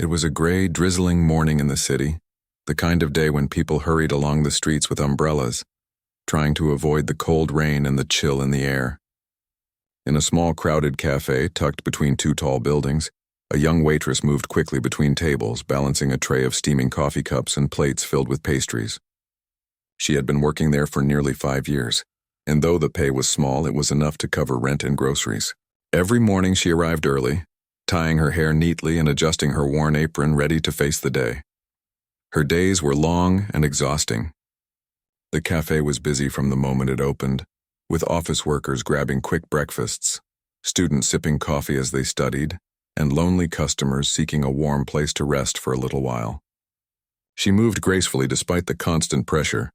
It was a gray, drizzling morning in the city, the kind of day when people hurried along the streets with umbrellas, trying to avoid the cold rain and the chill in the air. In a small, crowded cafe tucked between two tall buildings, a young waitress moved quickly between tables, balancing a tray of steaming coffee cups and plates filled with pastries. She had been working there for nearly 5 years, and though the pay was small, it was enough to cover rent and groceries. Every morning she arrived early, tying her hair neatly and adjusting her worn apron, ready to face the day. Her days were long and exhausting. The cafe was busy from the moment it opened, with office workers grabbing quick breakfasts, students sipping coffee as they studied, and lonely customers seeking a warm place to rest for a little while. She moved gracefully despite the constant pressure,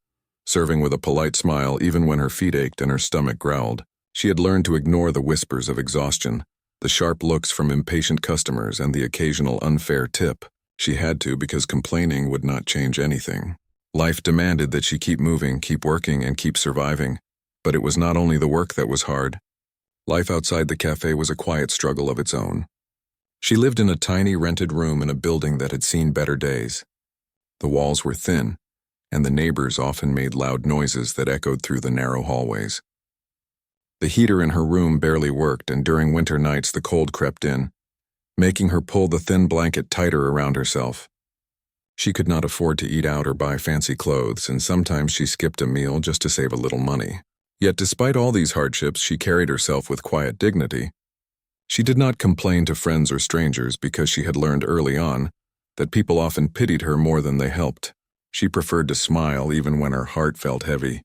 serving with a polite smile even when her feet ached and her stomach growled. She had learned to ignore the whispers of exhaustion, the sharp looks from impatient customers, and the occasional unfair tip. She had to because complaining would not change anything. Life demanded that she keep moving, keep working, and keep surviving. But it was not only the work that was hard. Life outside the cafe was a quiet struggle of its own. She lived in a tiny rented room in a building that had seen better days. The walls were thin, and the neighbors often made loud noises that echoed through the narrow hallways. The heater in her room barely worked, and during winter nights the cold crept in, making her pull the thin blanket tighter around herself. She could not afford to eat out or buy fancy clothes, and sometimes she skipped a meal just to save a little money. Yet despite all these hardships, she carried herself with quiet dignity. She did not complain to friends or strangers because she had learned early on that people often pitied her more than they helped. She preferred to smile even when her heart felt heavy.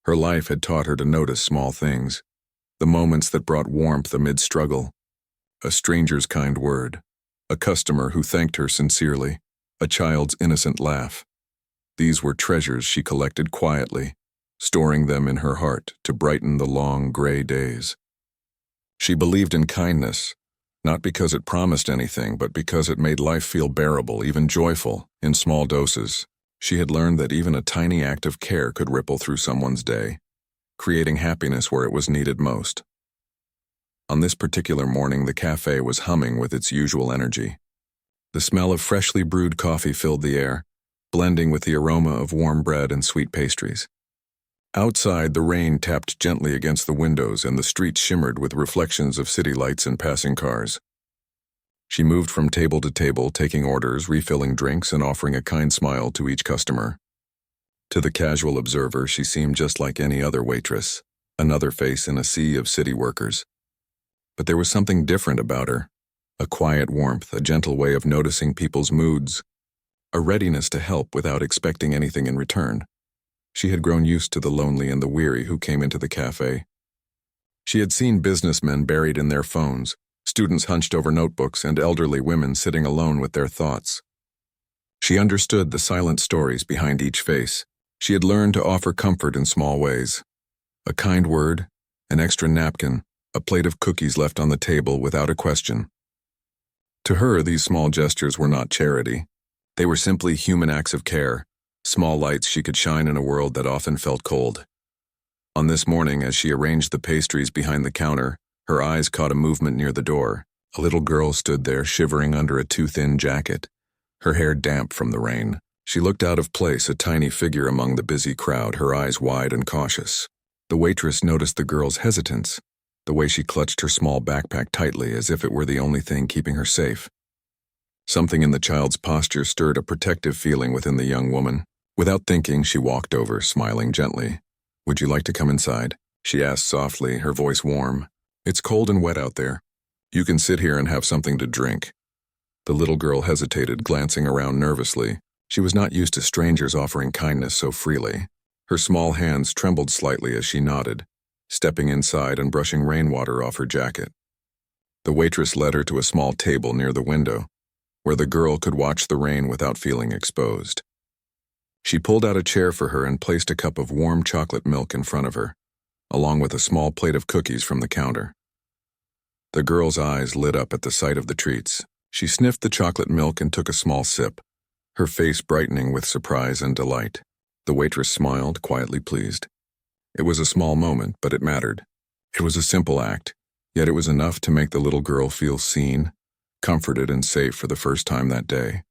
Her life had taught her to notice small things, the moments that brought warmth amid struggle. A stranger's kind word, a customer who thanked her sincerely, a child's innocent laugh. These were treasures she collected quietly, storing them in her heart to brighten the long, gray days. She believed in kindness, not because it promised anything, but because it made life feel bearable, even joyful, in small doses. She had learned that even a tiny act of care could ripple through someone's day, creating happiness where it was needed most. On this particular morning, the cafe was humming with its usual energy. The smell of freshly brewed coffee filled the air, blending with the aroma of warm bread and sweet pastries. Outside, the rain tapped gently against the windows and the streets shimmered with reflections of city lights and passing cars. She moved from table to table, taking orders, refilling drinks, and offering a kind smile to each customer. To the casual observer, she seemed just like any other waitress, another face in a sea of city workers. But there was something different about her, a quiet warmth, a gentle way of noticing people's moods, a readiness to help without expecting anything in return. She had grown used to the lonely and the weary who came into the cafe. She had seen businessmen buried in their phones, students hunched over notebooks, and elderly women sitting alone with their thoughts. She understood the silent stories behind each face. She had learned to offer comfort in small ways. A kind word, an extra napkin, a plate of cookies left on the table without a question. To her, these small gestures were not charity. They were simply human acts of care, small lights she could shine in a world that often felt cold. On this morning, as she arranged the pastries behind the counter, her eyes caught a movement near the door. A little girl stood there, shivering under a too-thin jacket, her hair damp from the rain. She looked out of place, a tiny figure among the busy crowd, her eyes wide and cautious. The waitress noticed the girl's hesitance, the way she clutched her small backpack tightly as if it were the only thing keeping her safe. Something in the child's posture stirred a protective feeling within the young woman. Without thinking, she walked over, smiling gently. "Would you like to come inside?" she asked softly, her voice warm. "It's cold and wet out there. You can sit here and have something to drink." The little girl hesitated, glancing around nervously. She was not used to strangers offering kindness so freely. Her small hands trembled slightly as she nodded, stepping inside and brushing rainwater off her jacket. The waitress led her to a small table near the window, where the girl could watch the rain without feeling exposed. She pulled out a chair for her and placed a cup of warm chocolate milk in front of her, along with a small plate of cookies from the counter. The girl's eyes lit up at the sight of the treats. She sniffed the chocolate milk and took a small sip, her face brightening with surprise and delight. The waitress smiled, quietly pleased. It was a small moment, but it mattered. It was a simple act, yet it was enough to make the little girl feel seen, comforted and safe for the first time that day.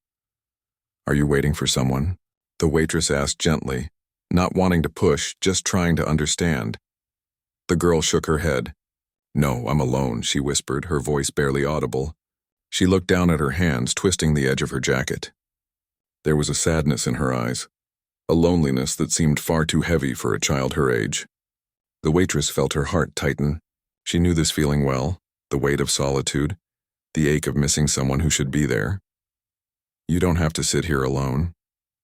"Are you waiting for someone?" the waitress asked gently, not wanting to push, just trying to understand. The girl shook her head. "No, I'm alone," she whispered, her voice barely audible. She looked down at her hands, twisting the edge of her jacket. There was a sadness in her eyes, a loneliness that seemed far too heavy for a child her age. The waitress felt her heart tighten. She knew this feeling well, the weight of solitude, the ache of missing someone who should be there. "You don't have to sit here alone,"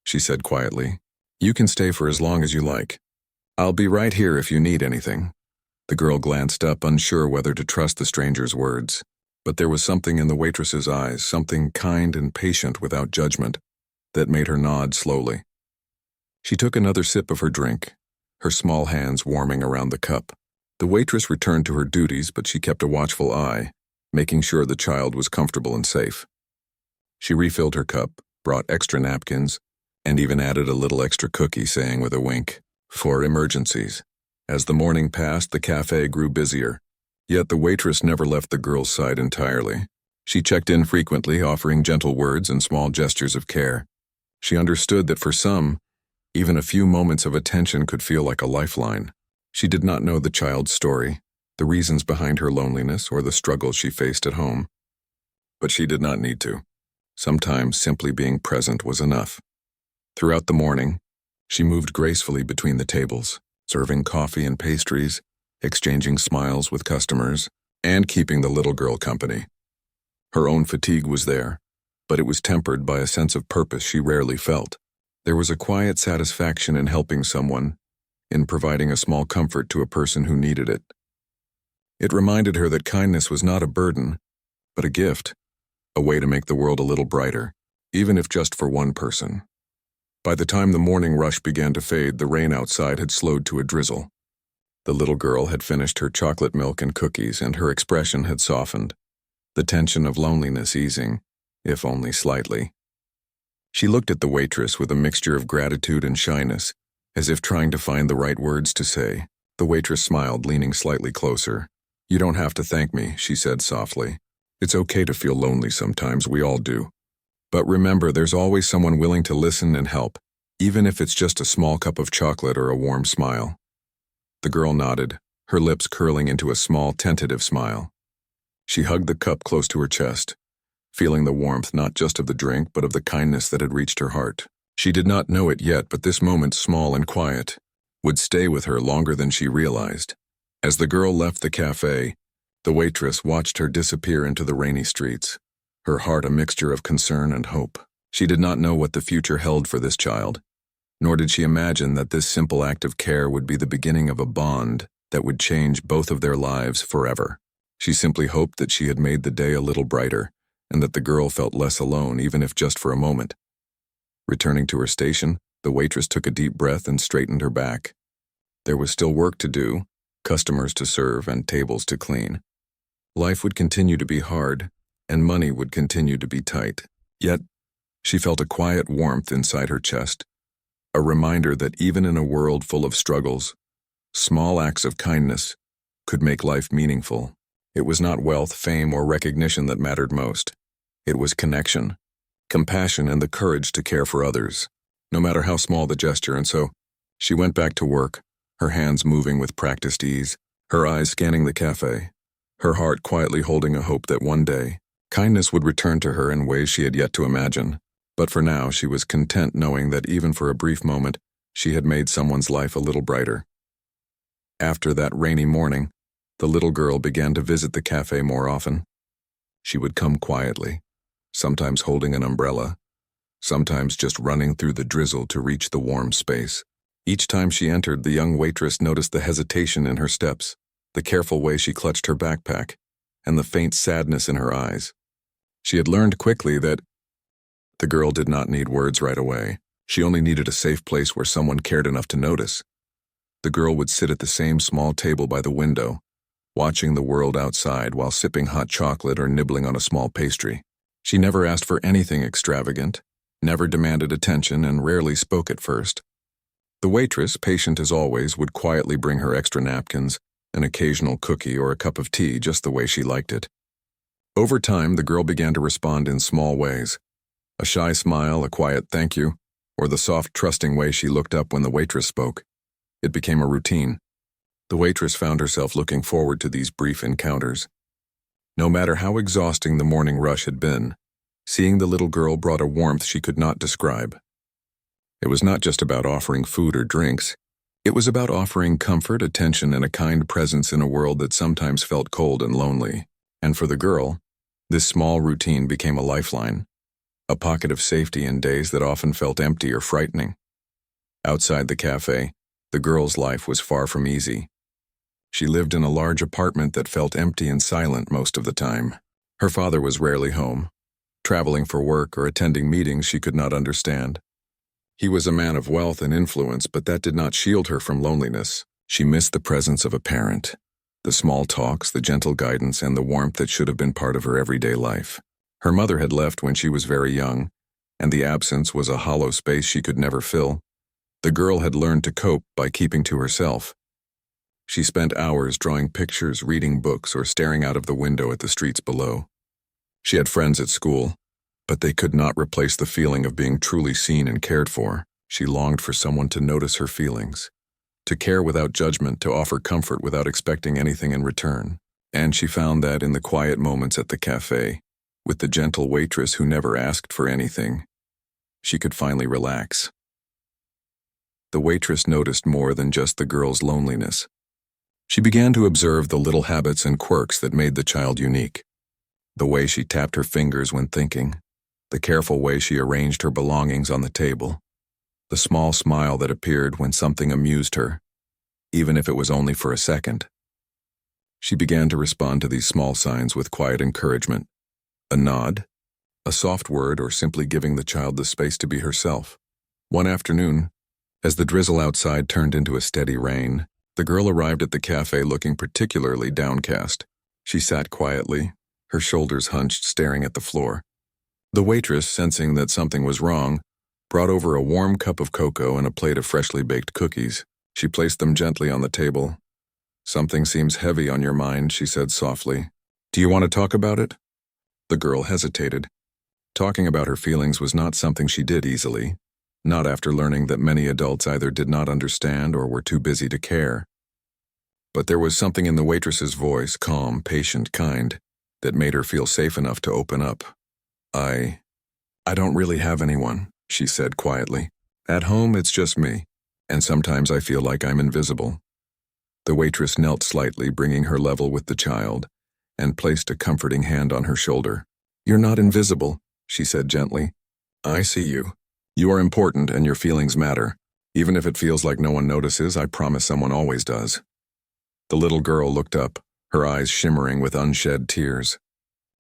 she said quietly. "You can stay for as long as you like. I'll be right here if you need anything." The girl glanced up, unsure whether to trust the stranger's words. But there was something in the waitress's eyes, something kind and patient without judgment, that made her nod slowly. She took another sip of her drink, her small hands warming around the cup. The waitress returned to her duties, but she kept a watchful eye, making sure the child was comfortable and safe. She refilled her cup, brought extra napkins, and even added a little extra cookie, saying with a wink, "For emergencies." As the morning passed, the cafe grew busier. Yet the waitress never left the girl's side entirely. She checked in frequently, offering gentle words and small gestures of care. She understood that for some, even a few moments of attention could feel like a lifeline. She did not know the child's story, the reasons behind her loneliness, or the struggles she faced at home. But she did not need to. Sometimes simply being present was enough. Throughout the morning, she moved gracefully between the tables, serving coffee and pastries, exchanging smiles with customers, and keeping the little girl company. Her own fatigue was there, but it was tempered by a sense of purpose she rarely felt. There was a quiet satisfaction in helping someone, in providing a small comfort to a person who needed it. It reminded her that kindness was not a burden, but a gift, a way to make the world a little brighter, even if just for one person. By the time the morning rush began to fade, the rain outside had slowed to a drizzle. The little girl had finished her chocolate milk and cookies, and her expression had softened, the tension of loneliness easing, if only slightly. She looked at the waitress with a mixture of gratitude and shyness, as if trying to find the right words to say. The waitress smiled, leaning slightly closer. "You don't have to thank me," she said softly. "It's okay to feel lonely sometimes, we all do. But remember, there's always someone willing to listen and help, even if it's just a small cup of chocolate or a warm smile." The girl nodded, her lips curling into a small, tentative smile. She hugged the cup close to her chest, feeling the warmth not just of the drink but of the kindness that had reached her heart. She did not know it yet, but this moment, small and quiet, would stay with her longer than she realized. As the girl left the cafe, the waitress watched her disappear into the rainy streets, her heart a mixture of concern and hope. She did not know what the future held for this child, nor did she imagine that this simple act of care would be the beginning of a bond that would change both of their lives forever. She simply hoped that she had made the day a little brighter, and that the girl felt less alone, even if just for a moment. Returning to her station, the waitress took a deep breath and straightened her back. There was still work to do, customers to serve, and tables to clean. Life would continue to be hard, and money would continue to be tight. Yet, she felt a quiet warmth inside her chest, a reminder that even in a world full of struggles, small acts of kindness could make life meaningful. It was not wealth, fame, or recognition that mattered most. It was connection, compassion, and the courage to care for others, no matter how small the gesture. And so, she went back to work, her hands moving with practiced ease, her eyes scanning the cafe, her heart quietly holding a hope that one day, kindness would return to her in ways she had yet to imagine. But for now, she was content knowing that even for a brief moment, she had made someone's life a little brighter. After that rainy morning, the little girl began to visit the cafe more often. She would come quietly, sometimes holding an umbrella, sometimes just running through the drizzle to reach the warm space. Each time she entered, the young waitress noticed the hesitation in her steps, the careful way she clutched her backpack, and the faint sadness in her eyes. She had learned quickly that the girl did not need words right away. She only needed a safe place where someone cared enough to notice. The girl would sit at the same small table by the window, watching the world outside while sipping hot chocolate or nibbling on a small pastry. She never asked for anything extravagant, never demanded attention, and rarely spoke at first. The waitress, patient as always, would quietly bring her extra napkins, an occasional cookie, or a cup of tea just the way she liked it. Over time, the girl began to respond in small ways. A shy smile, a quiet thank you, or the soft, trusting way she looked up when the waitress spoke. It became a routine. The waitress found herself looking forward to these brief encounters. No matter how exhausting the morning rush had been, seeing the little girl brought a warmth she could not describe. It was not just about offering food or drinks. It was about offering comfort, attention, and a kind presence in a world that sometimes felt cold and lonely. And for the girl, this small routine became a lifeline, a pocket of safety in days that often felt empty or frightening. Outside the cafe, the girl's life was far from easy. She lived in a large apartment that felt empty and silent most of the time. Her father was rarely home, traveling for work or attending meetings she could not understand. He was a man of wealth and influence, but that did not shield her from loneliness. She missed the presence of a parent, the small talks, the gentle guidance, and the warmth that should have been part of her everyday life. Her mother had left when she was very young, and the absence was a hollow space she could never fill. The girl had learned to cope by keeping to herself. She spent hours drawing pictures, reading books, or staring out of the window at the streets below. She had friends at school, but they could not replace the feeling of being truly seen and cared for. She longed for someone to notice her feelings, to care without judgment, to offer comfort without expecting anything in return. And she found that in the quiet moments at the cafe, with the gentle waitress who never asked for anything, she could finally relax. The waitress noticed more than just the girl's loneliness. She began to observe the little habits and quirks that made the child unique. The way she tapped her fingers when thinking, the careful way she arranged her belongings on the table, the small smile that appeared when something amused her, even if it was only for a second. She began to respond to these small signs with quiet encouragement, a nod, a soft word, or simply giving the child the space to be herself. One afternoon, as the drizzle outside turned into a steady rain, the girl arrived at the cafe looking particularly downcast. She sat quietly, her shoulders hunched, staring at the floor. The waitress, sensing that something was wrong, brought over a warm cup of cocoa and a plate of freshly baked cookies. She placed them gently on the table. "Something seems heavy on your mind," she said softly. "Do you want to talk about it?" The girl hesitated. Talking about her feelings was not something she did easily, not after learning that many adults either did not understand or were too busy to care. But there was something in the waitress's voice, calm, patient, kind, that made her feel safe enough to open up. I don't really have anyone," she said quietly. "At home, it's just me, and sometimes I feel like I'm invisible." The waitress knelt slightly, bringing her level with the child, and placed a comforting hand on her shoulder. "You're not invisible," she said gently. "I see you. You are important and your feelings matter. Even if it feels like no one notices, I promise someone always does." The little girl looked up, her eyes shimmering with unshed tears.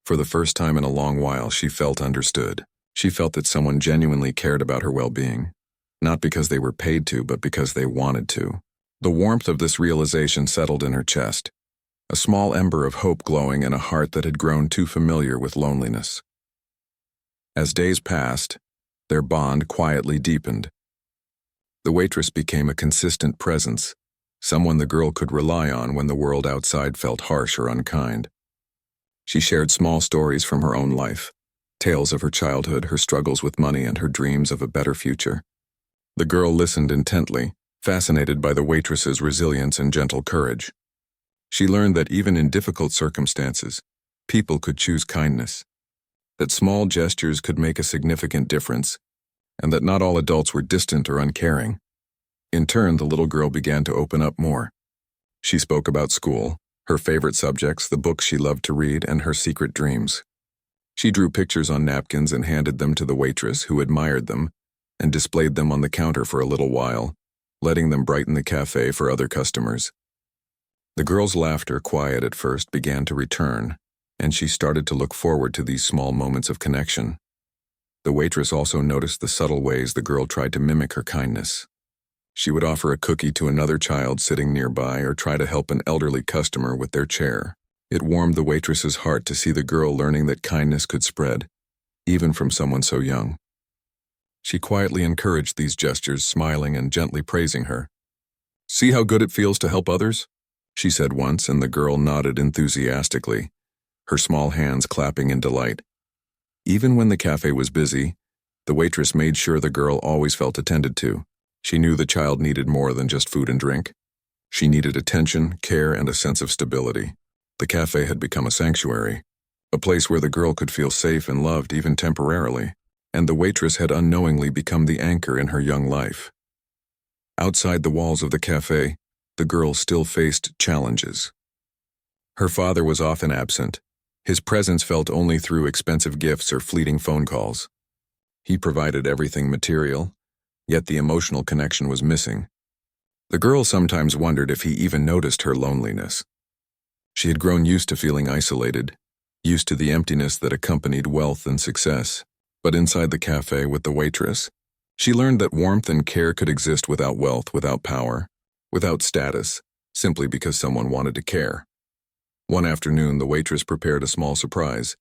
For the first time in a long while, she felt understood. She felt that someone genuinely cared about her well-being, not because they were paid to, but because they wanted to. The warmth of this realization settled in her chest, a small ember of hope glowing in a heart that had grown too familiar with loneliness. As days passed, their bond quietly deepened. The waitress became a consistent presence, someone the girl could rely on when the world outside felt harsh or unkind. She shared small stories from her own life, tales of her childhood, her struggles with money, and her dreams of a better future. The girl listened intently, fascinated by the waitress's resilience and gentle courage. She learned that even in difficult circumstances, people could choose kindness, that small gestures could make a significant difference, and that not all adults were distant or uncaring. In turn, the little girl began to open up more. She spoke about school, her favorite subjects, the books she loved to read, and her secret dreams. She drew pictures on napkins and handed them to the waitress, who admired them, and displayed them on the counter for a little while, letting them brighten the cafe for other customers. The girl's laughter, quiet at first, began to return, and she started to look forward to these small moments of connection. The waitress also noticed the subtle ways the girl tried to mimic her kindness. She would offer a cookie to another child sitting nearby or try to help an elderly customer with their chair. It warmed the waitress's heart to see the girl learning that kindness could spread, even from someone so young. She quietly encouraged these gestures, smiling and gently praising her. "See how good it feels to help others?" she said once, and the girl nodded enthusiastically. her small hands clapping in delight. Even when the cafe was busy, the waitress made sure the girl always felt attended to. She knew the child needed more than just food and drink. She needed attention, care, and a sense of stability. The cafe had become a sanctuary, a place where the girl could feel safe and loved even temporarily, and the waitress had unknowingly become the anchor in her young life. Outside the walls of the cafe, the girl still faced challenges. Her father was often absent. His presence felt only through expensive gifts or fleeting phone calls. He provided everything material, yet the emotional connection was missing. The girl sometimes wondered if he even noticed her loneliness. She had grown used to feeling isolated, used to the emptiness that accompanied wealth and success. But inside the cafe with the waitress, she learned that warmth and care could exist without wealth, without power, without status, simply because someone wanted to care. One afternoon, the waitress prepared a small surprise.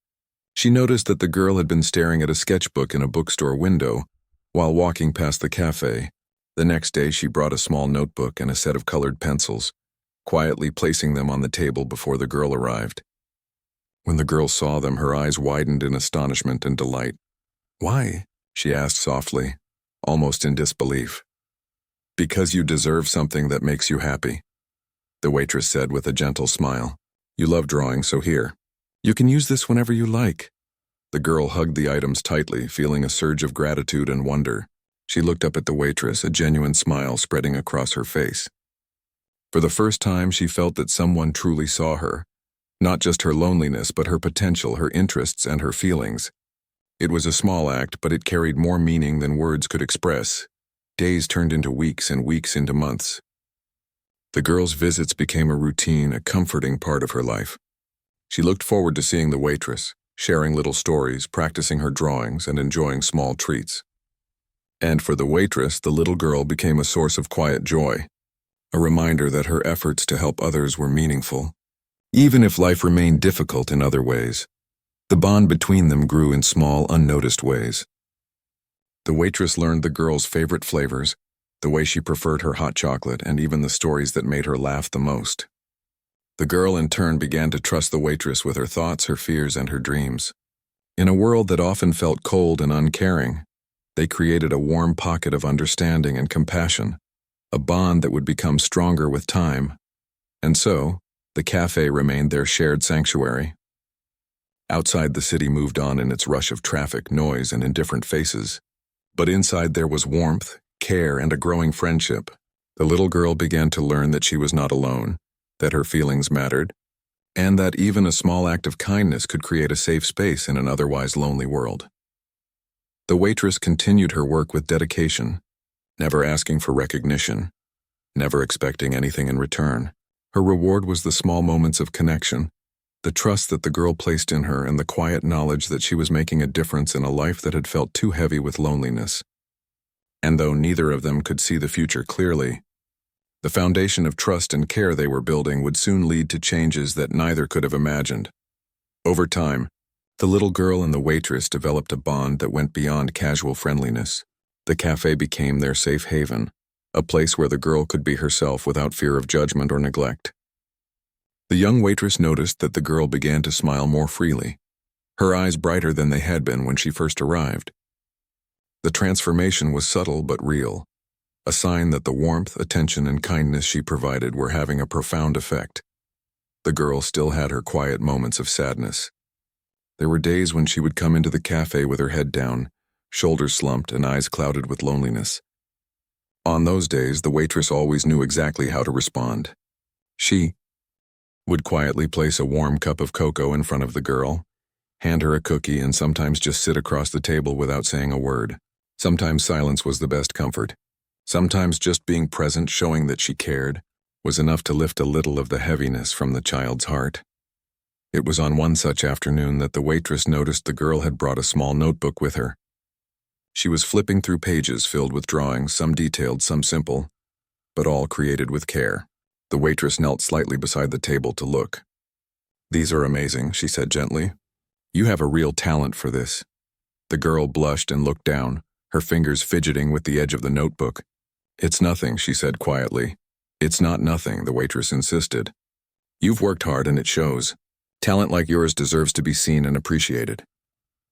She noticed that the girl had been staring at a sketchbook in a bookstore window while walking past the cafe. The next day, she brought a small notebook and a set of colored pencils, quietly placing them on the table before the girl arrived. When the girl saw them, her eyes widened in astonishment and delight. "Why?" she asked softly, almost in disbelief. "Because you deserve something that makes you happy," the waitress said with a gentle smile. "You love drawing, so here. You can use this whenever you like." The girl hugged the items tightly, feeling a surge of gratitude and wonder. She looked up at the waitress, a genuine smile spreading across her face. For the first time, she felt that someone truly saw her, not just her loneliness, but her potential, her interests, and her feelings. It was a small act, but it carried more meaning than words could express. Days turned into weeks and weeks into months. The girl's visits became a routine, a comforting part of her life. She looked forward to seeing the waitress, sharing little stories, practicing her drawings, and enjoying small treats. And for the waitress, the little girl became a source of quiet joy, a reminder that her efforts to help others were meaningful, even if life remained difficult in other ways. The bond between them grew in small, unnoticed ways. The waitress learned the girl's favorite flavors, the way she preferred her hot chocolate, and even the stories that made her laugh the most. The girl in turn began to trust the waitress with her thoughts, her fears, and her dreams. In a world that often felt cold and uncaring, they created a warm pocket of understanding and compassion, a bond that would become stronger with time. And so, the cafe remained their shared sanctuary. Outside, the city moved on in its rush of traffic, noise, and indifferent faces. But inside there was warmth, care, and a growing friendship. The little girl began to learn that she was not alone, that her feelings mattered, and that even a small act of kindness could create a safe space in an otherwise lonely world. The waitress continued her work with dedication, never asking for recognition, never expecting anything in return. Her reward was the small moments of connection, the trust that the girl placed in her, and the quiet knowledge that she was making a difference in a life that had felt too heavy with loneliness. And though neither of them could see the future clearly, the foundation of trust and care they were building would soon lead to changes that neither could have imagined. Over time, the little girl and the waitress developed a bond that went beyond casual friendliness. The cafe became their safe haven, a place where the girl could be herself without fear of judgment or neglect. The young waitress noticed that the girl began to smile more freely, her eyes brighter than they had been when she first arrived. The transformation was subtle but real, a sign that the warmth, attention, and kindness she provided were having a profound effect. The girl still had her quiet moments of sadness. There were days when she would come into the cafe with her head down, shoulders slumped, and eyes clouded with loneliness. On those days, the waitress always knew exactly how to respond. She would quietly place a warm cup of cocoa in front of the girl, hand her a cookie, and sometimes just sit across the table without saying a word. Sometimes silence was the best comfort. Sometimes just being present, showing that she cared, was enough to lift a little of the heaviness from the child's heart. It was on one such afternoon that the waitress noticed the girl had brought a small notebook with her. She was flipping through pages filled with drawings, some detailed, some simple, but all created with care. The waitress knelt slightly beside the table to look. "These are amazing," she said gently. "You have a real talent for this." The girl blushed and looked down, her fingers fidgeting with the edge of the notebook. "It's nothing," she said quietly. "It's not nothing," the waitress insisted. "You've worked hard and it shows. Talent like yours deserves to be seen and appreciated."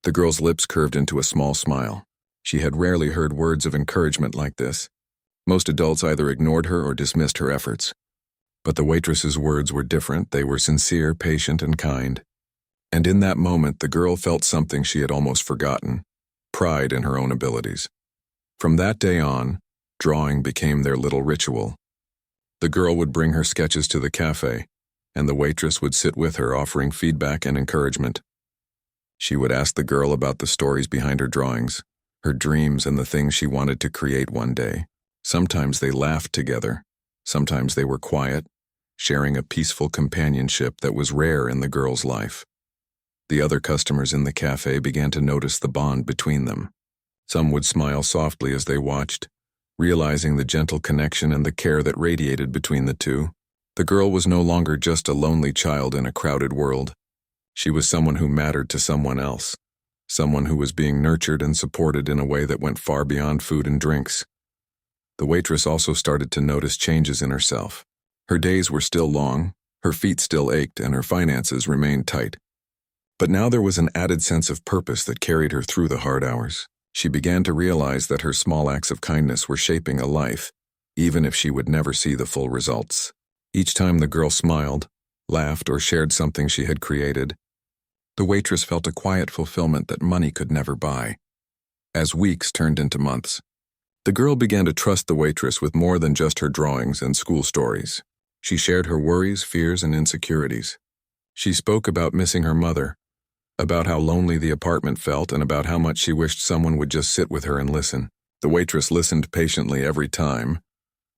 The girl's lips curved into a small smile. She had rarely heard words of encouragement like this. Most adults either ignored her or dismissed her efforts. But the waitress's words were different. They were sincere, patient, and kind. And in that moment, the girl felt something she had almost forgotten: pride in her own abilities. From that day on, drawing became their little ritual. The girl would bring her sketches to the cafe, and the waitress would sit with her, offering feedback and encouragement. She would ask the girl about the stories behind her drawings, her dreams, and the things she wanted to create one day. Sometimes they laughed together. Sometimes they were quiet, sharing a peaceful companionship that was rare in the girl's life. The other customers in the cafe began to notice the bond between them. Some would smile softly as they watched, realizing the gentle connection and the care that radiated between the two. The girl was no longer just a lonely child in a crowded world. She was someone who mattered to someone else, someone who was being nurtured and supported in a way that went far beyond food and drinks. The waitress also started to notice changes in herself. Her days were still long, her feet still ached, and her finances remained tight. But now there was an added sense of purpose that carried her through the hard hours. She began to realize that her small acts of kindness were shaping a life, even if she would never see the full results. Each time the girl smiled, laughed, or shared something she had created, the waitress felt a quiet fulfillment that money could never buy. As weeks turned into months, the girl began to trust the waitress with more than just her drawings and school stories. She shared her worries, fears, and insecurities. She spoke about missing her mother, about how lonely the apartment felt, and about how much she wished someone would just sit with her and listen. The waitress listened patiently every time,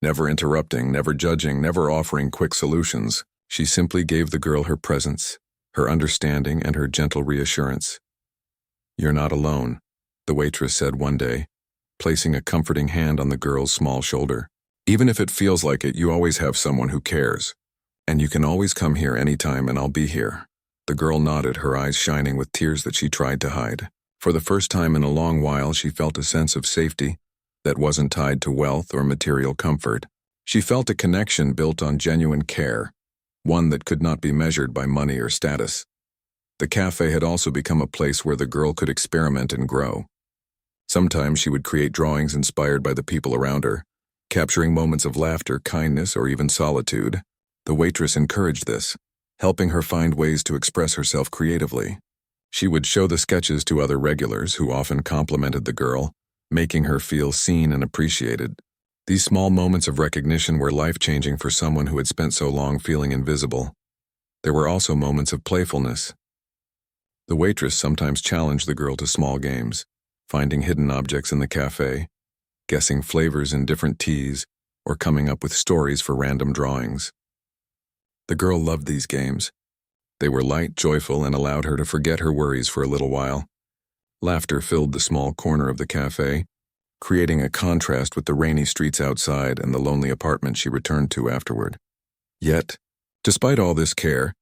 never interrupting, never judging, never offering quick solutions. She simply gave the girl her presence, her understanding, and her gentle reassurance. "You're not alone," the waitress said one day, placing a comforting hand on the girl's small shoulder. "Even if it feels like it, you always have someone who cares. And you can always come here anytime and I'll be here." The girl nodded, her eyes shining with tears that she tried to hide. For the first time in a long while, she felt a sense of safety that wasn't tied to wealth or material comfort. She felt a connection built on genuine care, one that could not be measured by money or status. The cafe had also become a place where the girl could experiment and grow. Sometimes she would create drawings inspired by the people around her, capturing moments of laughter, kindness, or even solitude. The waitress encouraged this, helping her find ways to express herself creatively. She would show the sketches to other regulars who often complimented the girl, making her feel seen and appreciated. These small moments of recognition were life-changing for someone who had spent so long feeling invisible. There were also moments of playfulness. The waitress sometimes challenged the girl to small games, finding hidden objects in the cafe, guessing flavors in different teas, or coming up with stories for random drawings. The girl loved these games. They were light, joyful, and allowed her to forget her worries for a little while. Laughter filled the small corner of the cafe, creating a contrast with the rainy streets outside and the lonely apartment she returned to afterward. Yet, despite all this care,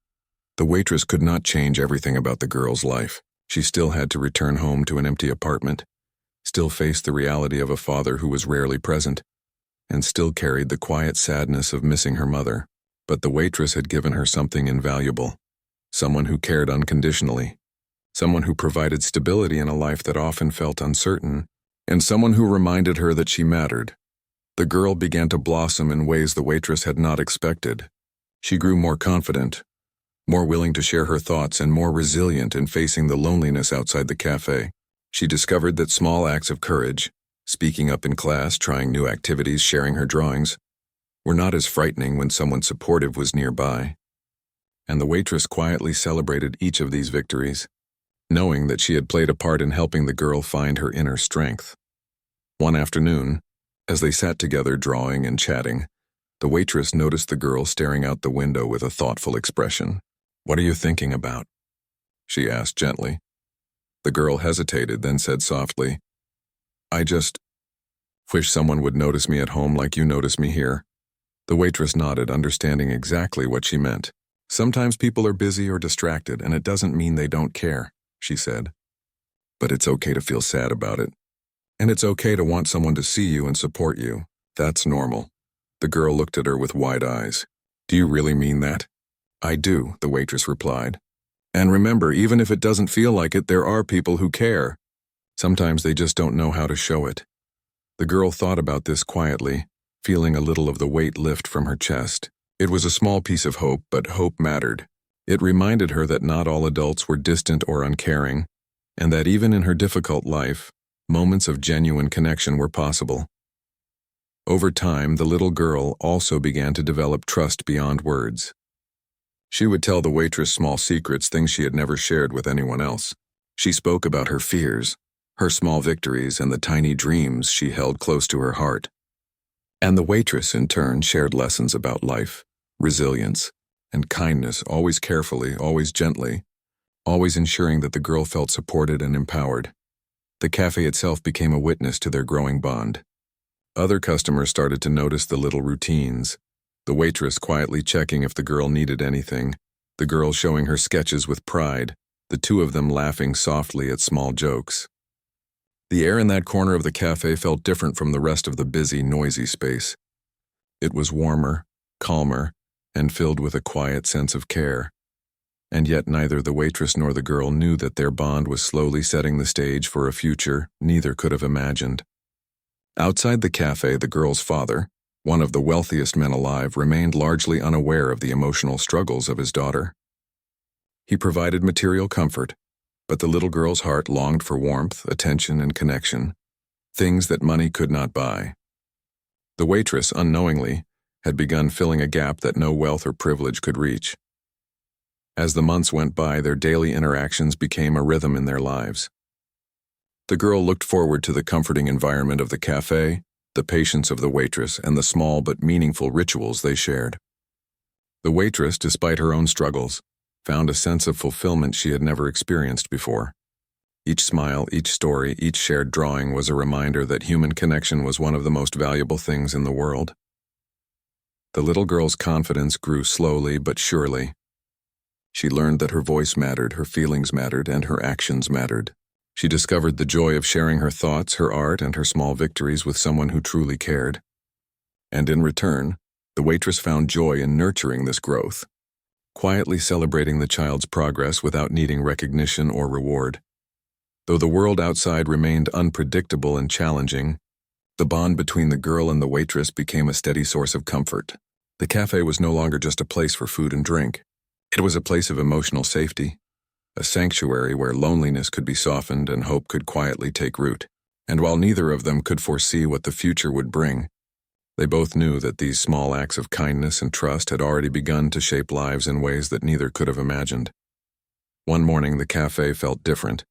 the waitress could not change everything about the girl's life. She still had to return home to an empty apartment, still faced the reality of a father who was rarely present, and still carried the quiet sadness of missing her mother. But the waitress had given her something invaluable, someone who cared unconditionally, someone who provided stability in a life that often felt uncertain, and someone who reminded her that she mattered. The girl began to blossom in ways the waitress had not expected. She grew more confident, more willing to share her thoughts, and more resilient in facing the loneliness outside the cafe. She discovered that small acts of courage, speaking up in class, trying new activities, sharing her drawings, were not as frightening when someone supportive was nearby. And the waitress quietly celebrated each of these victories, knowing that she had played a part in helping the girl find her inner strength. One afternoon, as they sat together drawing and chatting, the waitress noticed the girl staring out the window with a thoughtful expression. "What are you thinking about?" she asked gently. The girl hesitated, then said softly, "I just wish someone would notice me at home like you notice me here." The waitress nodded, understanding exactly what she meant. "Sometimes people are busy or distracted, and it doesn't mean they don't care," she said. "But it's okay to feel sad about it. And it's okay to want someone to see you and support you. That's normal." The girl looked at her with wide eyes. "Do you really mean that?" "I do," the waitress replied. And remember, even if it doesn't feel like it, there are people who care. Sometimes they just don't know how to show it. The girl thought about this quietly, feeling a little of the weight lift from her chest. It was a small piece of hope, but hope mattered. It reminded her that not all adults were distant or uncaring, and that even in her difficult life, moments of genuine connection were possible. Over time, the little girl also began to develop trust beyond words. She would tell the waitress small secrets, things she had never shared with anyone else. She spoke about her fears, her small victories, and the tiny dreams she held close to her heart. And the waitress, in turn, shared lessons about life, resilience, and kindness, always carefully, always gently, always ensuring that the girl felt supported and empowered. The cafe itself became a witness to their growing bond. Other customers started to notice the little routines. The waitress quietly checking if the girl needed anything, the girl showing her sketches with pride, the two of them laughing softly at small jokes. The air in that corner of the cafe felt different from the rest of the busy, noisy space. It was warmer, calmer, and filled with a quiet sense of care. And yet neither the waitress nor the girl knew that their bond was slowly setting the stage for a future neither could have imagined. Outside the cafe, the girl's father, one of the wealthiest men alive, remained largely unaware of the emotional struggles of his daughter. He provided material comfort, but the little girl's heart longed for warmth, attention, and connection, things that money could not buy. The waitress, unknowingly, had begun filling a gap that no wealth or privilege could reach. As the months went by, their daily interactions became a rhythm in their lives. The girl looked forward to the comforting environment of the cafe, the patience of the waitress, and the small but meaningful rituals they shared. The waitress, despite her own struggles, found a sense of fulfillment she had never experienced before. Each smile, each story, each shared drawing was a reminder that human connection was one of the most valuable things in the world. The little girl's confidence grew slowly but surely. She learned that her voice mattered, her feelings mattered, and her actions mattered. She discovered the joy of sharing her thoughts, her art, and her small victories with someone who truly cared. And in return, the waitress found joy in nurturing this growth, quietly celebrating the child's progress without needing recognition or reward. Though the world outside remained unpredictable and challenging, the bond between the girl and the waitress became a steady source of comfort. The cafe was no longer just a place for food and drink. It was a place of emotional safety, a sanctuary where loneliness could be softened and hope could quietly take root. And while neither of them could foresee what the future would bring, they both knew that these small acts of kindness and trust had already begun to shape lives in ways that neither could have imagined. One morning, the cafe felt different.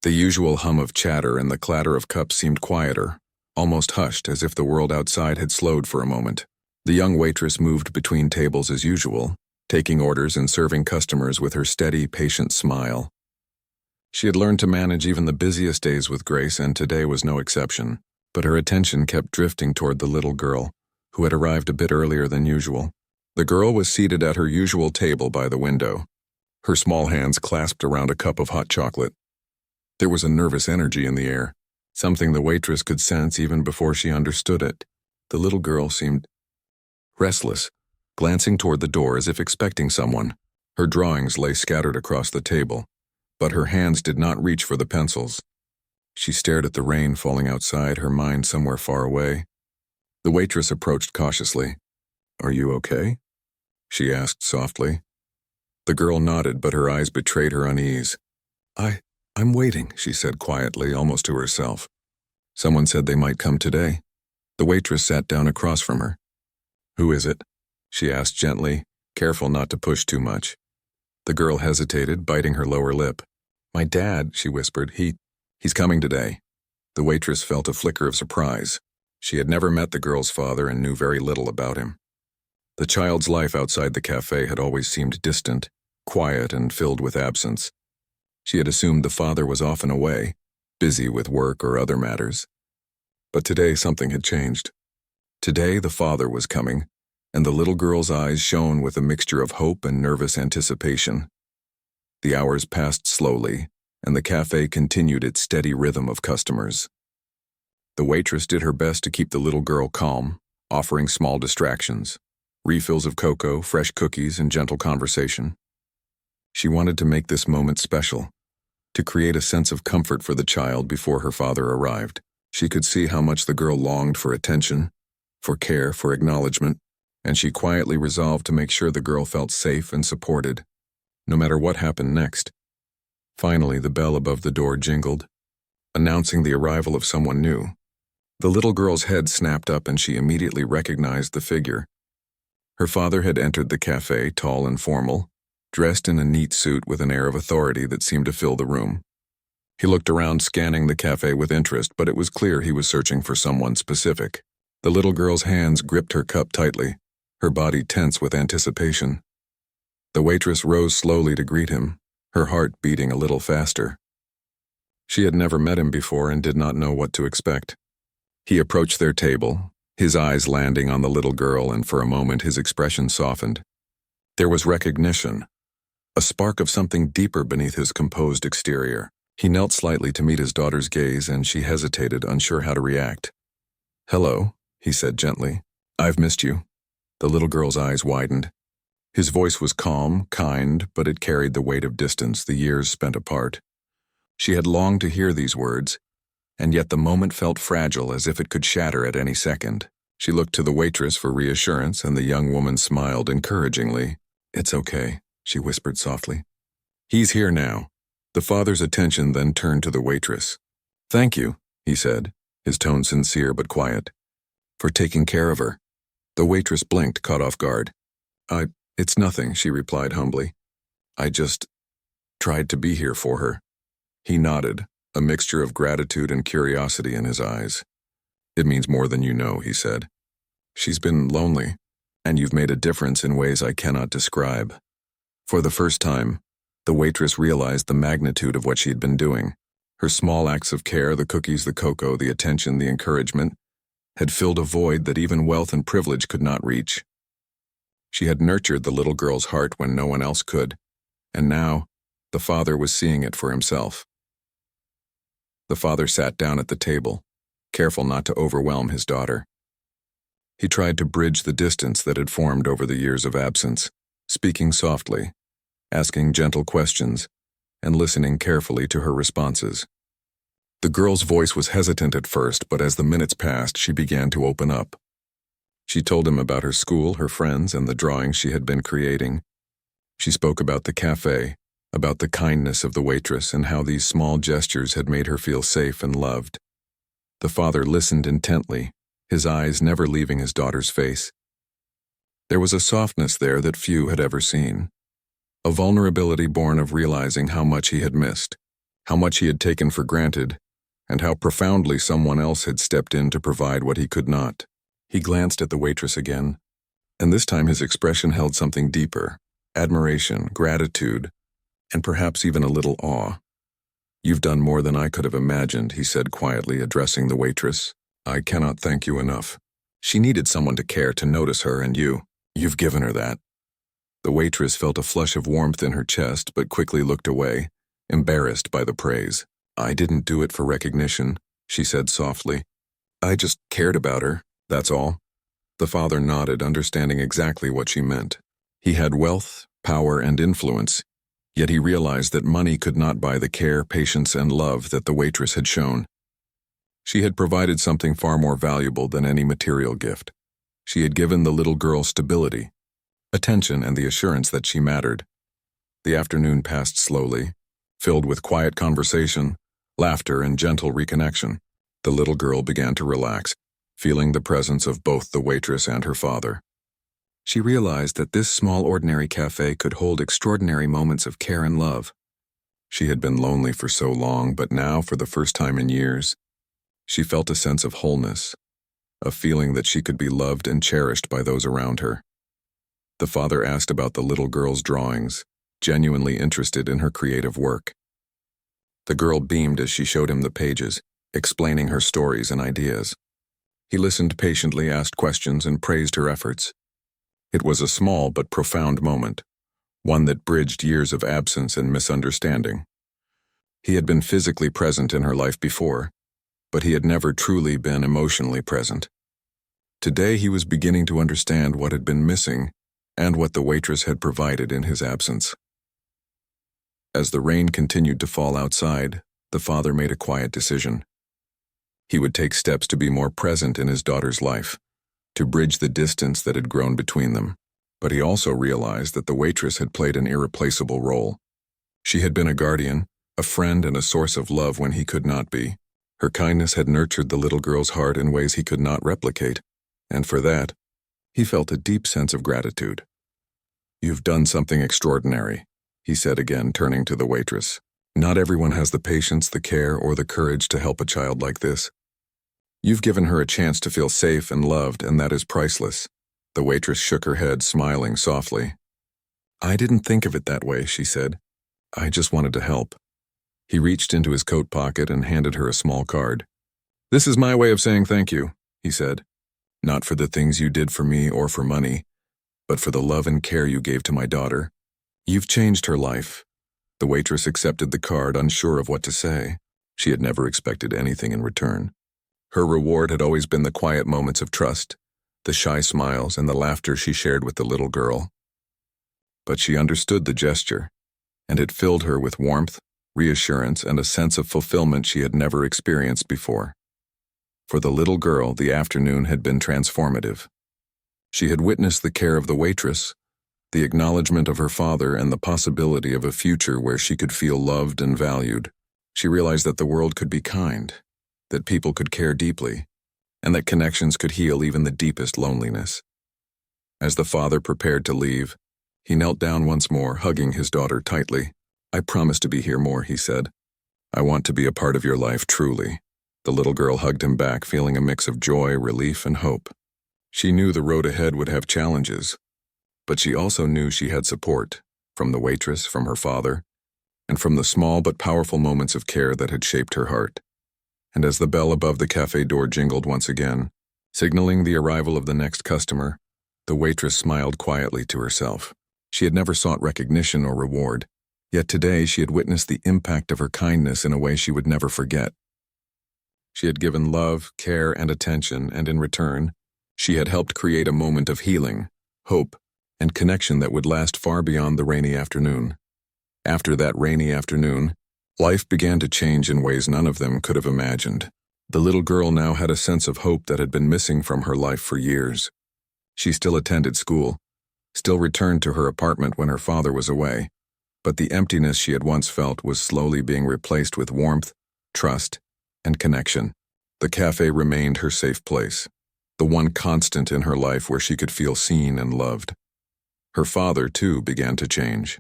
The usual hum of chatter and the clatter of cups seemed quieter, almost hushed, as if the world outside had slowed for a moment. The young waitress moved between tables as usual, taking orders and serving customers with her steady, patient smile. She had learned to manage even the busiest days with grace, and today was no exception. But her attention kept drifting toward the little girl, who had arrived a bit earlier than usual. The girl was seated at her usual table by the window, her small hands clasped around a cup of hot chocolate. There was a nervous energy in the air, something the waitress could sense even before she understood it. The little girl seemed restless, glancing toward the door as if expecting someone. Her drawings lay scattered across the table, but her hands did not reach for the pencils. She stared at the rain falling outside, her mind somewhere far away. The waitress approached cautiously. "Are you okay?" she asked softly. The girl nodded, but her eyes betrayed her unease. I'm waiting," she said quietly, almost to herself. "Someone said they might come today." The waitress sat down across from her. "Who is it?" she asked gently, careful not to push too much. The girl hesitated, biting her lower lip. "My dad," she whispered. He's coming today." The waitress felt a flicker of surprise. She had never met the girl's father and knew very little about him. The child's life outside the cafe had always seemed distant, quiet, and filled with absence. She had assumed the father was often away, busy with work or other matters. But today something had changed. Today the father was coming, and the little girl's eyes shone with a mixture of hope and nervous anticipation. The hours passed slowly, and the cafe continued its steady rhythm of customers. The waitress did her best to keep the little girl calm, offering small distractions, refills of cocoa, fresh cookies, and gentle conversation. She wanted to make this moment special, to create a sense of comfort for the child before her father arrived. She could see how much the girl longed for attention, for care, for acknowledgement, and she quietly resolved to make sure the girl felt safe and supported, no matter what happened next. Finally, the bell above the door jingled, announcing the arrival of someone new. The little girl's head snapped up and she immediately recognized the figure. Her father had entered the cafe, tall and formal, dressed in a neat suit with an air of authority that seemed to fill the room. He looked around, scanning the cafe with interest, but it was clear he was searching for someone specific. The little girl's hands gripped her cup tightly, her body tense with anticipation. The waitress rose slowly to greet him, her heart beating a little faster. She had never met him before and did not know what to expect. He approached their table, his eyes landing on the little girl, and for a moment his expression softened. There was recognition, a spark of something deeper beneath his composed exterior. He knelt slightly to meet his daughter's gaze, and she hesitated, unsure how to react. "Hello," he said gently. "I've missed you." The little girl's eyes widened. His voice was calm, kind, but it carried the weight of distance, the years spent apart. She had longed to hear these words, and yet the moment felt fragile, as if it could shatter at any second. She looked to the waitress for reassurance, and the young woman smiled encouragingly. "It's okay," she whispered softly. "He's here now." The father's attention then turned to the waitress. "Thank you," he said, his tone sincere but quiet, "for taking care of her." The waitress blinked, caught off guard. It's nothing," she replied humbly. "I just tried to be here for her." He nodded, a mixture of gratitude and curiosity in his eyes. "It means more than you know," he said. "She's been lonely, and you've made a difference in ways I cannot describe." For the first time, the waitress realized the magnitude of what she had been doing. Her small acts of care, the cookies, the cocoa, the attention, the encouragement, had filled a void that even wealth and privilege could not reach. She had nurtured the little girl's heart when no one else could, and now the father was seeing it for himself. The father sat down at the table, careful not to overwhelm his daughter. He tried to bridge the distance that had formed over the years of absence, speaking softly, asking gentle questions, and listening carefully to her responses. The girl's voice was hesitant at first, but as the minutes passed, she began to open up. She told him about her school, her friends, and the drawings she had been creating. She spoke about the cafe, about the kindness of the waitress, and how these small gestures had made her feel safe and loved. The father listened intently, his eyes never leaving his daughter's face. There was a softness there that few had ever seen, a vulnerability born of realizing how much he had missed, how much he had taken for granted, and how profoundly someone else had stepped in to provide what he could not. He glanced at the waitress again, and this time his expression held something deeper: admiration, gratitude, and perhaps even a little awe. "You've done more than I could have imagined," he said quietly, addressing the waitress. "I cannot thank you enough. She needed someone to care, to notice her, and you've given her that." The waitress felt a flush of warmth in her chest, but quickly looked away, embarrassed by the praise. "I didn't do it for recognition," she said softly. "I just cared about her, that's all." The father nodded, understanding exactly what she meant. He had wealth, power, and influence, yet he realized that money could not buy the care, patience, and love that the waitress had shown. She had provided something far more valuable than any material gift. She had given the little girl stability, attention, and the assurance that she mattered. The afternoon passed slowly, filled with quiet conversation, laughter, and gentle reconnection. The little girl began to relax, feeling the presence of both the waitress and her father. She realized that this small ordinary cafe could hold extraordinary moments of care and love. She had been lonely for so long, but now, for the first time in years, she felt a sense of wholeness, a feeling that she could be loved and cherished by those around her. The father asked about the little girl's drawings, genuinely interested in her creative work. The girl beamed as she showed him the pages, explaining her stories and ideas. He listened patiently, asked questions, and praised her efforts. It was a small but profound moment, one that bridged years of absence and misunderstanding. He had been physically present in her life before, but he had never truly been emotionally present. Today he was beginning to understand what had been missing and what the waitress had provided in his absence. As the rain continued to fall outside, the father made a quiet decision. He would take steps to be more present in his daughter's life, to bridge the distance that had grown between them. But he also realized that the waitress had played an irreplaceable role. She had been a guardian, a friend, and a source of love when he could not be. Her kindness had nurtured the little girl's heart in ways he could not replicate, and for that, he felt a deep sense of gratitude. "You've done something extraordinary," he said again, turning to the waitress. "Not everyone has the patience, the care, or the courage to help a child like this. You've given her a chance to feel safe and loved, and that is priceless." The waitress shook her head, smiling softly. "I didn't think of it that way," she said. "I just wanted to help." He reached into his coat pocket and handed her a small card. "This is my way of saying thank you," he said. "Not for the things you did for me or for money, but for the love and care you gave to my daughter. You've changed her life." The waitress accepted the card, unsure of what to say. She had never expected anything in return. Her reward had always been the quiet moments of trust, the shy smiles, and the laughter she shared with the little girl. But she understood the gesture, and it filled her with warmth, reassurance, and a sense of fulfillment she had never experienced before. For the little girl, the afternoon had been transformative. She had witnessed the care of the waitress, the acknowledgement of her father, and the possibility of a future where she could feel loved and valued. She realized that the world could be kind, that people could care deeply, and that connections could heal even the deepest loneliness. As the father prepared to leave, he knelt down once more, hugging his daughter tightly. "I promise to be here more," he said. "I want to be a part of your life, truly." The little girl hugged him back, feeling a mix of joy, relief, and hope. She knew the road ahead would have challenges, but she also knew she had support, from the waitress, from her father, and from the small but powerful moments of care that had shaped her heart. And as the bell above the cafe door jingled once again, signaling the arrival of the next customer, the waitress smiled quietly to herself. She had never sought recognition or reward, yet today she had witnessed the impact of her kindness in a way she would never forget. She had given love, care, and attention, and in return, she had helped create a moment of healing, hope, and connection that would last far beyond the rainy afternoon. After that rainy afternoon, life began to change in ways none of them could have imagined. The little girl now had a sense of hope that had been missing from her life for years. She still attended school, still returned to her apartment when her father was away, but the emptiness she had once felt was slowly being replaced with warmth, trust, and connection. The cafe remained her safe place, the one constant in her life where she could feel seen and loved. Her father, too, began to change.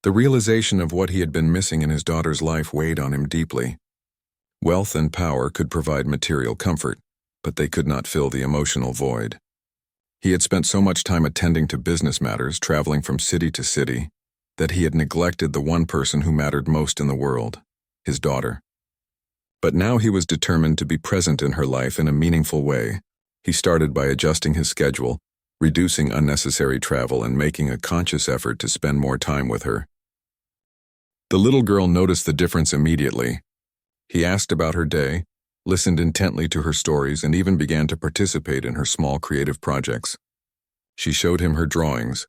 The realization of what he had been missing in his daughter's life weighed on him deeply. Wealth and power could provide material comfort, but they could not fill the emotional void. He had spent so much time attending to business matters, traveling from city to city, that he had neglected the one person who mattered most in the world, his daughter. But now he was determined to be present in her life in a meaningful way. He started by adjusting his schedule, reducing unnecessary travel, and making a conscious effort to spend more time with her. The little girl noticed the difference immediately. He asked about her day, listened intently to her stories, and even began to participate in her small creative projects. She showed him her drawings,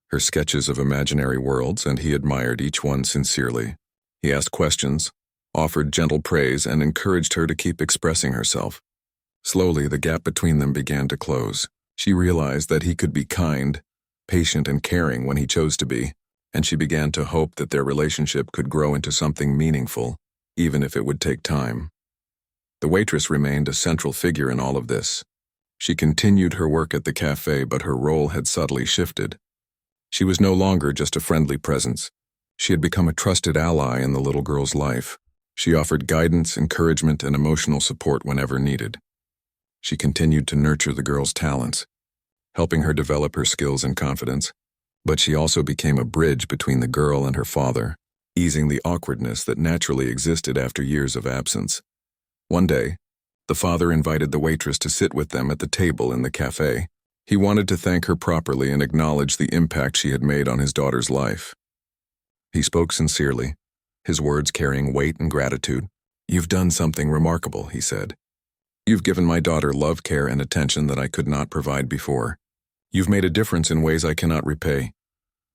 her sketches of imaginary worlds, and he admired each one sincerely. He asked questions, offered gentle praise, and encouraged her to keep expressing herself. Slowly, the gap between them began to close. She realized that he could be kind, patient, and caring when he chose to be, and she began to hope that their relationship could grow into something meaningful, even if it would take time. The waitress remained a central figure in all of this. She continued her work at the cafe, but her role had subtly shifted. She was no longer just a friendly presence. She had become a trusted ally in the little girl's life. She offered guidance, encouragement, and emotional support whenever needed. She continued to nurture the girl's talents, helping her develop her skills and confidence, but she also became a bridge between the girl and her father, easing the awkwardness that naturally existed after years of absence. One day, the father invited the waitress to sit with them at the table in the cafe. He wanted to thank her properly and acknowledge the impact she had made on his daughter's life. He spoke sincerely, his words carrying weight and gratitude. "You've done something remarkable," he said. "You've given my daughter love, care, and attention that I could not provide before. You've made a difference in ways I cannot repay."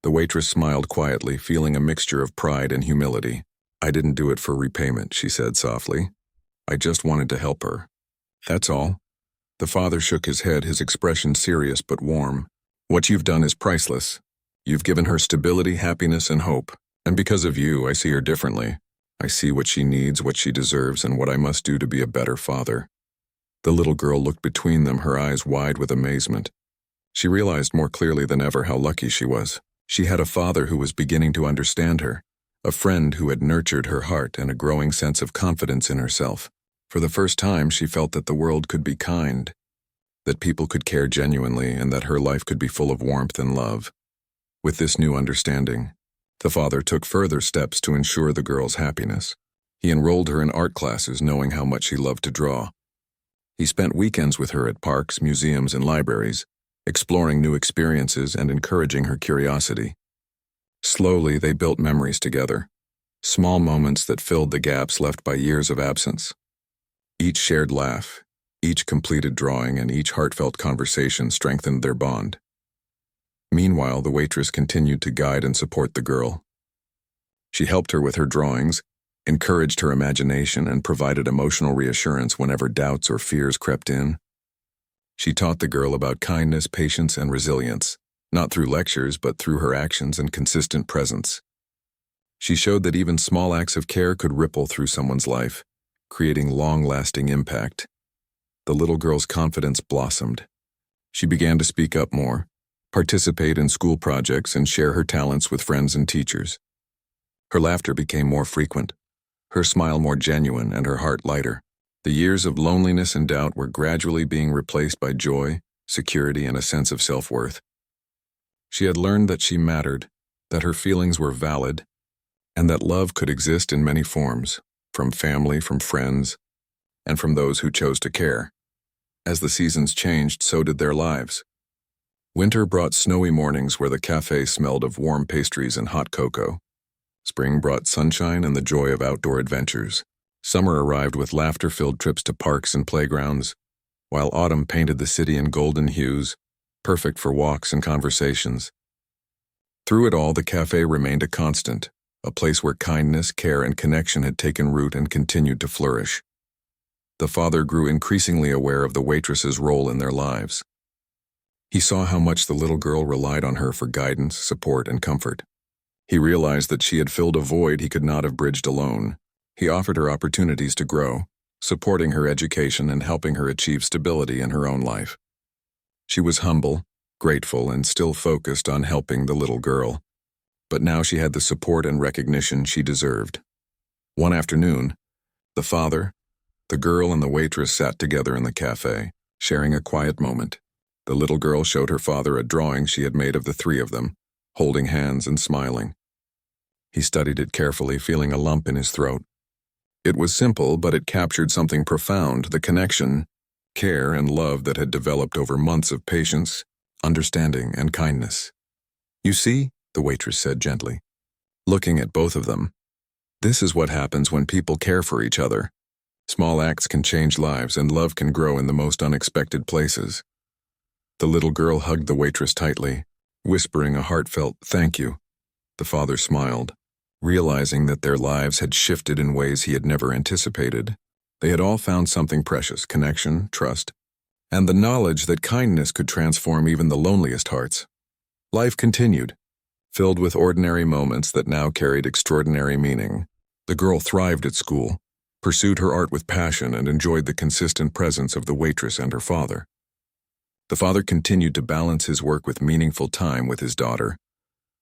The waitress smiled quietly, feeling a mixture of pride and humility. "I didn't do it for repayment," she said softly. "I just wanted to help her. That's all." The father shook his head, his expression serious but warm. "What you've done is priceless. You've given her stability, happiness, and hope. And because of you, I see her differently. I see what she needs, what she deserves, and what I must do to be a better father." The little girl looked between them, her eyes wide with amazement. She realized more clearly than ever how lucky she was. She had a father who was beginning to understand her, a friend who had nurtured her heart, and a growing sense of confidence in herself. For the first time, she felt that the world could be kind, that people could care genuinely, and that her life could be full of warmth and love. With this new understanding, the father took further steps to ensure the girl's happiness. He enrolled her in art classes, knowing how much she loved to draw. He spent weekends with her at parks, museums, and libraries, exploring new experiences and encouraging her curiosity. Slowly, they built memories together, small moments that filled the gaps left by years of absence. Each shared laugh, each completed drawing, and each heartfelt conversation strengthened their bond. Meanwhile, the waitress continued to guide and support the girl. She helped her with her drawings, encouraged her imagination, and provided emotional reassurance whenever doubts or fears crept in. She taught the girl about kindness, patience, and resilience, not through lectures but through her actions and consistent presence. She showed that even small acts of care could ripple through someone's life, creating long-lasting impact. The little girl's confidence blossomed. She began to speak up more, participate in school projects, and share her talents with friends and teachers. Her laughter became more frequent, her smile more genuine, and her heart lighter. The years of loneliness and doubt were gradually being replaced by joy, security, and a sense of self-worth. She had learned that she mattered, that her feelings were valid, and that love could exist in many forms, from family, from friends, and from those who chose to care. As the seasons changed, so did their lives. Winter brought snowy mornings where the cafe smelled of warm pastries and hot cocoa. Spring brought sunshine and the joy of outdoor adventures. Summer arrived with laughter-filled trips to parks and playgrounds, while autumn painted the city in golden hues, perfect for walks and conversations. Through it all, the cafe remained a constant, a place where kindness, care, and connection had taken root and continued to flourish. The father grew increasingly aware of the waitress's role in their lives. He saw how much the little girl relied on her for guidance, support, and comfort. He realized that she had filled a void he could not have bridged alone. He offered her opportunities to grow, supporting her education and helping her achieve stability in her own life. She was humble, grateful, and still focused on helping the little girl. But now she had the support and recognition she deserved. One afternoon, the father, the girl, and the waitress sat together in the cafe, sharing a quiet moment. The little girl showed her father a drawing she had made of the three of them, holding hands and smiling. He studied it carefully, feeling a lump in his throat. It was simple, but it captured something profound, the connection, care, and love that had developed over months of patience, understanding, and kindness. "You see," the waitress said gently, looking at both of them, "this is what happens when people care for each other. Small acts can change lives, and love can grow in the most unexpected places." The little girl hugged the waitress tightly, whispering a heartfelt "thank you." The father smiled, realizing that their lives had shifted in ways he had never anticipated. They had all found something precious: connection, trust, and the knowledge that kindness could transform even the loneliest hearts. Life continued, filled with ordinary moments that now carried extraordinary meaning. The girl thrived at school, pursued her art with passion, and enjoyed the consistent presence of the waitress and her father. The father continued to balance his work with meaningful time with his daughter,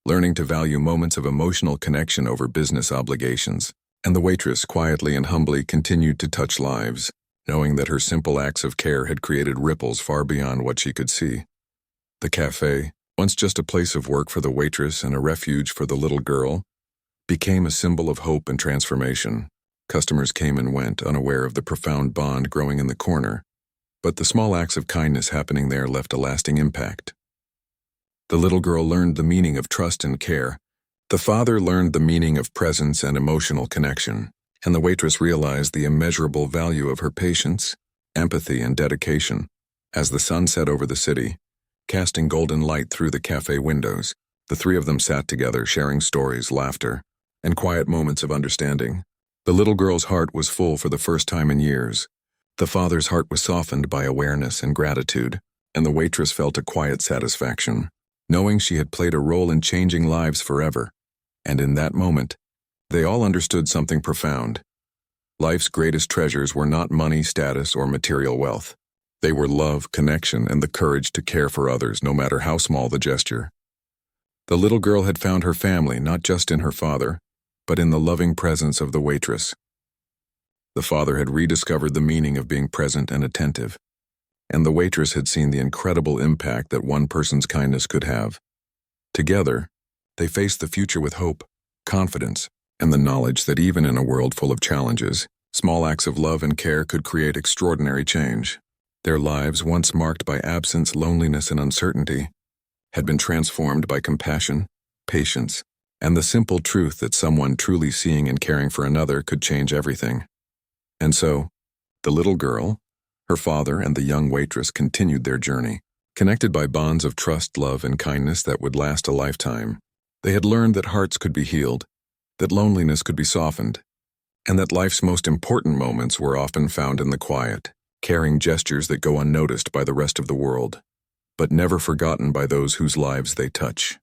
learning to value moments of emotional connection over business obligations. And the waitress quietly and humbly continued to touch lives, knowing that her simple acts of care had created ripples far beyond what she could see. The cafe, once just a place of work for the waitress and a refuge for the little girl, became a symbol of hope and transformation. Customers came and went, unaware of the profound bond growing in the corner, but the small acts of kindness happening there left a lasting impact. The little girl learned the meaning of trust and care. The father learned the meaning of presence and emotional connection, and the waitress realized the immeasurable value of her patience, empathy, and dedication. As the sun set over the city, casting golden light through the cafe windows, The three of them sat together, sharing stories, laughter, and quiet moments of understanding. The little girl's heart was full for the first time in years. The father's heart was softened by awareness and gratitude, and the waitress felt a quiet satisfaction, knowing she had played a role in changing lives forever. And in that moment, they all understood something profound. Life's greatest treasures were not money, status, or material wealth. They were love, connection, and the courage to care for others, no matter how small the gesture. The little girl had found her family not just in her father, but in the loving presence of the waitress. The father had rediscovered the meaning of being present and attentive, and the waitress had seen the incredible impact that one person's kindness could have. Together, they faced the future with hope, confidence, and the knowledge that even in a world full of challenges, small acts of love and care could create extraordinary change. Their lives, once marked by absence, loneliness, and uncertainty, had been transformed by compassion, patience, and the simple truth that someone truly seeing and caring for another could change everything. And so, the little girl, her father, and the young waitress continued their journey, connected by bonds of trust, love, and kindness that would last a lifetime. They had learned that hearts could be healed, that loneliness could be softened, and that life's most important moments were often found in the quiet, caring gestures that go unnoticed by the rest of the world, but never forgotten by those whose lives they touch.